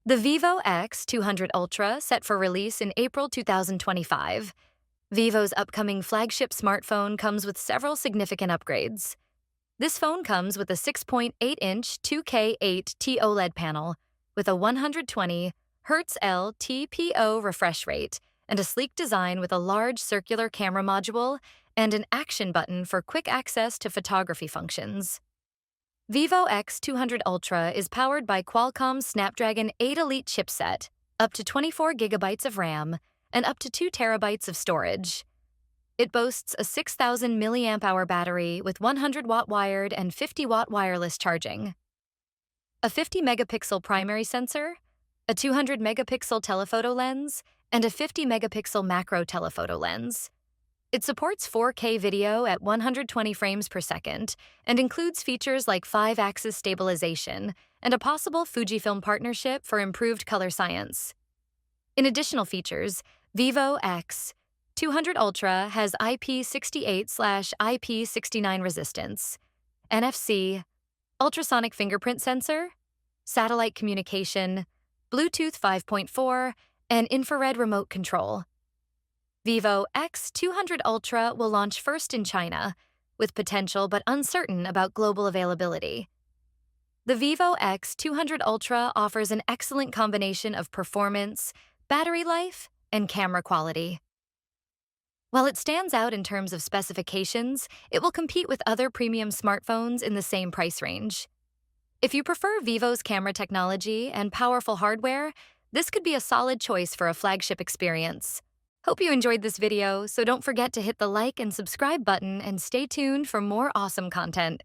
The Vivo X200 Ultra, set for release in April 2025. Vivo's upcoming flagship smartphone comes with several significant upgrades. This phone comes with a 6.8-inch 2K8 OLED panel with a 120 Hz LTPO refresh rate and a sleek design with a large circular camera module and an action button for quick access to photography functions. Vivo X200 Ultra is powered by Qualcomm's Snapdragon 8 Elite chipset, up to 24 gigabytes of RAM, and up to 2 terabytes of storage. It boasts a 6,000 mAh battery with 100-watt wired and 50-watt wireless charging, a 50-megapixel primary sensor, a 200-megapixel telephoto lens, and a 50-megapixel macro telephoto lens. It supports 4K video at 120 frames per second and includes features like 5-axis stabilization and a possible Fujifilm partnership for improved color science. In additional features, Vivo X200 Ultra has IP68/IP69 resistance, NFC, ultrasonic fingerprint sensor, satellite communication, Bluetooth 5.4, and infrared remote control. Vivo X200 Ultra will launch first in China, with potential but uncertain about global availability. The Vivo X200 Ultra offers an excellent combination of performance, battery life, and camera quality. While it stands out in terms of specifications, it will compete with other premium smartphones in the same price range. If you prefer Vivo's camera technology and powerful hardware, this could be a solid choice for a flagship experience. Hope you enjoyed this video, so don't forget to hit the like and subscribe button and stay tuned for more awesome content.